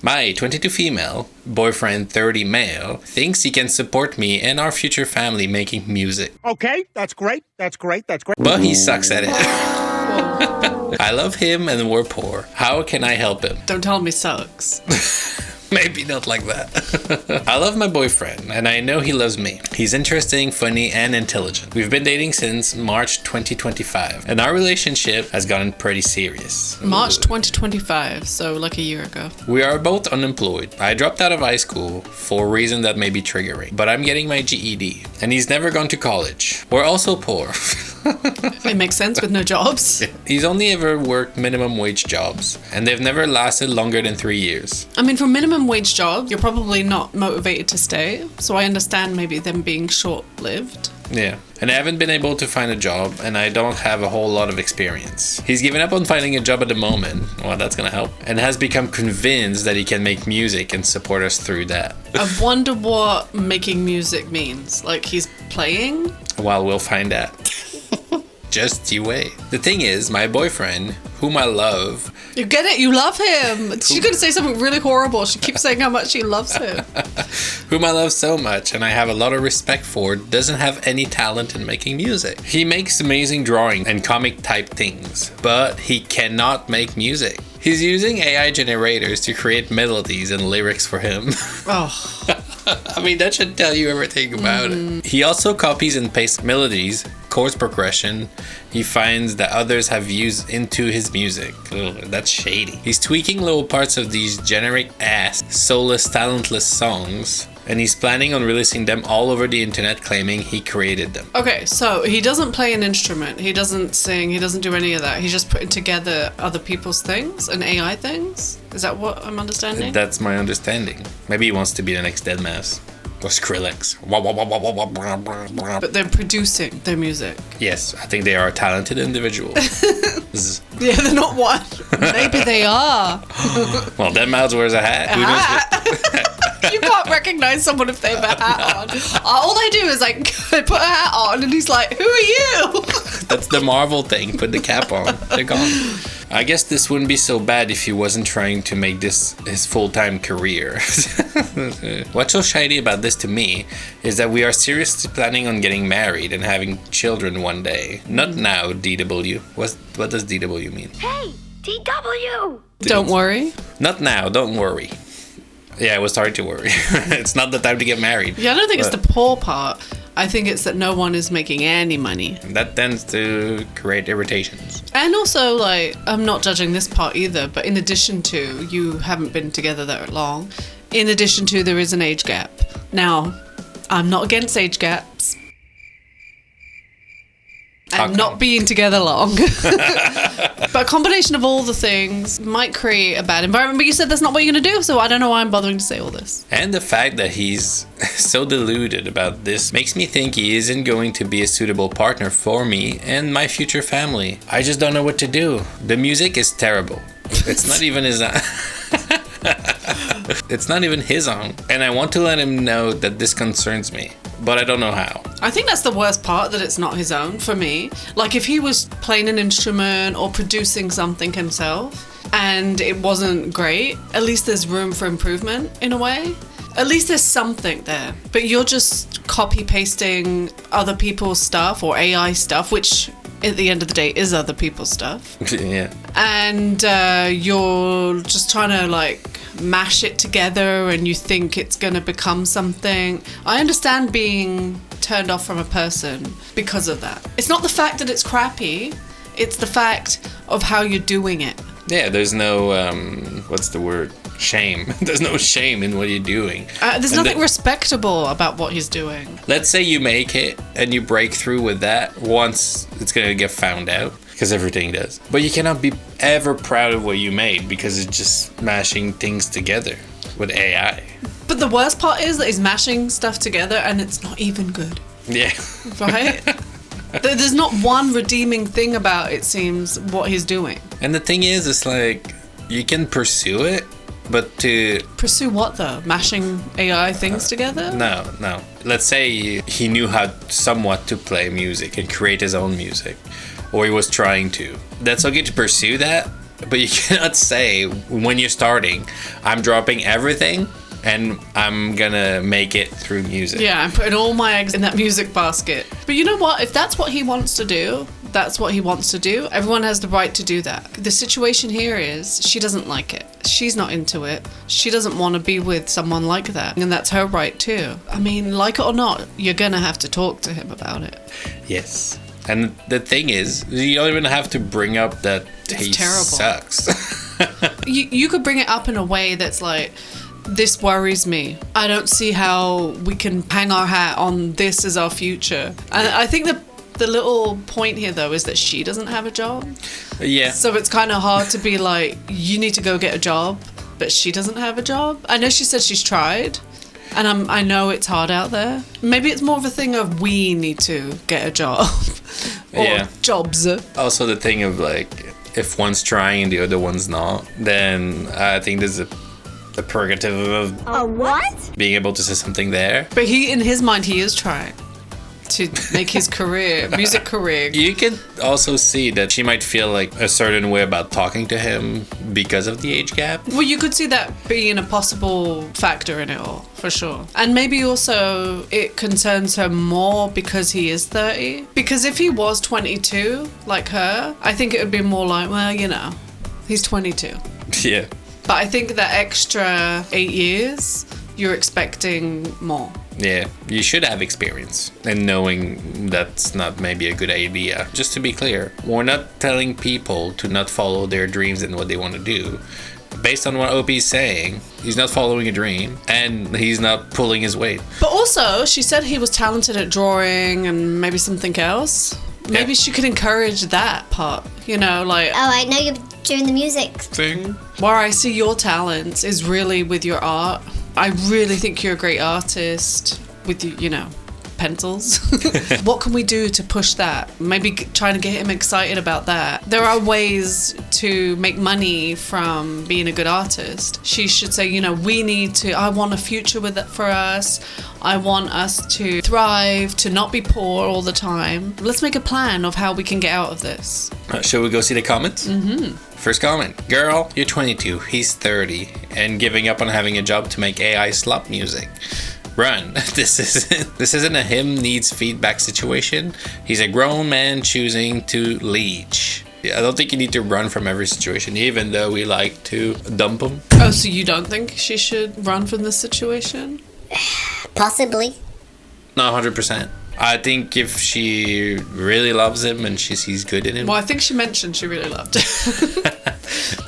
My 22 female, boyfriend 30 male, thinks he can support me and our future family making music. Okay, that's great. But he sucks at it. I love him and we're poor. How can I help him? Don't tell me sucks. Maybe not like that. I love my boyfriend, and I know he loves me. He's interesting, funny, and intelligent. We've been dating since March 2025, and our relationship has gotten pretty serious. March 2025, so like a year ago. We are both unemployed. I dropped out of high school for a reason that may be triggering, but I'm getting my GED, and he's never gone to college. We're also poor. It makes sense with no jobs. He's only ever worked minimum wage jobs, and they've never lasted longer than 3 years. I mean, for minimum wage job, you're probably not motivated to stay. So I understand maybe them being short-lived. Yeah, and I haven't been able to find a job, and I don't have a whole lot of experience. He's given up on finding a job at the moment, well, that's gonna help, and has become convinced that he can make music and support us through that. I wonder what making music means. Like, he's playing? Well, we'll find out. Just you wait. The thing is, my boyfriend, whom I love... You get it? You love him. She's going to say something really horrible. She keeps saying how much she loves him. Whom I love so much and I have a lot of respect for, doesn't have any talent in making music. He makes amazing drawing and comic type things, but he cannot make music. He's using AI generators to create melodies and lyrics for him. Oh. I mean, that should tell you everything about it. He also copies and pastes melodies, chords progression he finds that others have used into his music. Ugh, that's shady. He's tweaking little parts of these generic ass, soulless, talentless songs, and he's planning on releasing them all over the internet, claiming he created them. Okay, so he doesn't play an instrument, he doesn't sing, he doesn't do any of that. He's just putting together other people's things and AI things? Is that what I'm understanding? That's my understanding. Maybe he wants to be the next Deadmau5. Or Skrillex. But they're producing their music. Yes, I think they are talented individuals. Yeah, they're not one. Maybe they are. Well, Deadmau5 wears a hat. Who knows? You can't recognize someone if they have a hat on. All they do is like put a hat on and he's like, who are you? That's the Marvel thing. Put the cap on. They're gone. I guess this wouldn't be so bad if he wasn't trying to make this his full-time career. What's so shady about this to me is that we are seriously planning on getting married and having children one day. Not now, DW. What does DW mean? Hey, DW! Don't worry. Not now, don't worry. Yeah, I was starting to worry. It's not the time to get married. Yeah, I don't think it's the poor part. I think it's that no one is making any money. That tends to create irritations. And also, like, I'm not judging this part either, but in addition to, you haven't been together that long. In addition to, there is an age gap. Now, I'm not against age gaps. And not being together long. But a combination of all the things might create a bad environment. But you said that's not what you're going to do, so I don't know why I'm bothering to say all this. And the fact that he's so deluded about this makes me think he isn't going to be a suitable partner for me and my future family. I just don't know what to do. The music is terrible. It's not even his own. It's not even his own. And I want to let him know that this concerns me, but I don't know how. I think that's the worst part, that it's not his own for me. Like, if he was playing an instrument or producing something himself and it wasn't great, at least there's room for improvement in a way. At least there's something there. But you're just copy pasting other people's stuff or AI stuff, which at the end of the day is other people's stuff. Yeah. And you're just trying to like mash it together and you think it's going to become something. I understand being turned off from a person because of that. It's not the fact that it's crappy, it's the fact of how you're doing it. Yeah, there's no, what's the word? Shame. There's no shame in what you're doing. There's nothing respectable about what he's doing. Let's say you make it and you break through with that. Once it's going to get found out, because everything does. But you cannot be ever proud of what you made because it's just mashing things together with AI. But the worst part is that he's mashing stuff together and it's not even good. Yeah. Right? There's not one redeeming thing about, it seems, what he's doing. And the thing is, it's like, you can pursue it, but to... Pursue what, though? Mashing AI things together? No. Let's say he knew how somewhat to play music and create his own music. Or he was trying to. That's okay to pursue that, But you cannot say when you're starting, I'm dropping everything and I'm gonna make it through music. Yeah, I'm putting all my eggs in that music basket. But you know what? If that's what he wants to do, that's what he wants to do. Everyone has the right to do that. The situation here is she doesn't like it. She's not into it. She doesn't want to be with someone like that. And that's her right too. I mean, like it or not, you're gonna have to talk to him about it. Yes. And the thing is, you don't even have to bring up that he terrible. sucks. You could bring it up in a way that's like, this worries me. I don't see how we can hang our hat on this as our future. And I think the little point here, though, is that she doesn't have a job. Yeah. So it's kind of hard to be like, you need to go get a job, but she doesn't have a job. I know she said she's tried, and I know it's hard out there. Maybe it's more of a thing of we need to get a job. Or jobs. Also the thing of like, if one's trying and the other one's not, then I think there's a prerogative of A what? being able to say something there. But in his mind, he is trying to make his music career. You can also see that she might feel like a certain way about talking to him because of the age gap. Well, you could see that being a possible factor in it all, for sure. And maybe also it concerns her more because he is 30. Because if he was 22, like her, I think it would be more like, well, you know, he's 22. Yeah. But I think that extra 8 years, you're expecting more. Yeah, you should have experience in knowing that's not maybe a good idea. Just to be clear, we're not telling people to not follow their dreams and what they want to do. Based on what Opie's saying, he's not following a dream and he's not pulling his weight. But also, she said he was talented at drawing and maybe something else. Maybe she could encourage that part, you know, like... Oh, I know you're doing the music thing. Where I see your talents is really with your art. I really think you're a great artist with, you know, pencils. What can we do to push that? Maybe trying to get him excited about that. There are ways to make money from being a good artist. She should say, you know, I want a future with it for us. I want us to thrive, to not be poor all the time. Let's make a plan of how we can get out of this. Shall we go see the comments? Mm-hmm. First comment. Girl, you're 22, he's 30, and giving up on having a job to make AI slop music. Run. This isn't a him needs feedback situation. He's a grown man choosing to leech. I don't think you need to run from every situation, even though we like to dump him. Oh, so you don't think she should run from this situation? Possibly. Not 100%. I think if she really loves him and she sees good in him, Well, I think she mentioned she really loved it.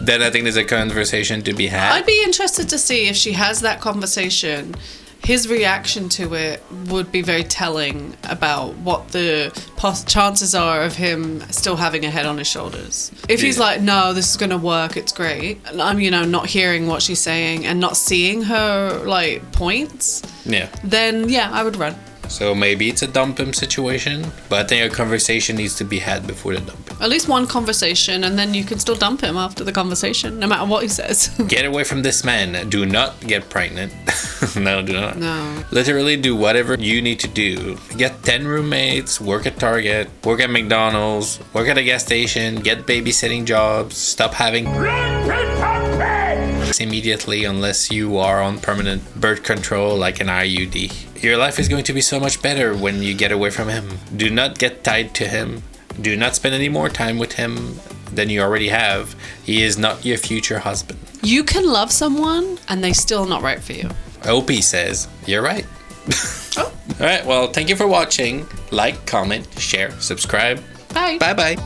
then I think there's a conversation to be had. I'd be interested to see if she has that conversation. His reaction to it would be very telling about what the chances are of him still having a head on his shoulders. If he's like, no, this is going to work, it's great, and I'm, you know, not hearing what she's saying and not seeing her, like, points, then, yeah, I would run. So maybe it's a dump him situation, but I think a conversation needs to be had before the dumping. At least one conversation, and then you can still dump him after the conversation, no matter what he says. Get away from this man. Do not get pregnant. No, do not. No. Literally do whatever you need to do. Get 10 roommates, work at Target, work at McDonald's, work at a gas station, get babysitting jobs, stop having immediately unless you are on permanent birth control like an IUD. Your life is going to be so much better when you get away from him. Do not get tied to him. Do not spend any more time with him than you already have. He is not your future husband. You can love someone and they still not right for you. Opie says, you're right. Oh. All right, well, thank you for watching. Like, comment, share, subscribe. Bye. Bye-bye.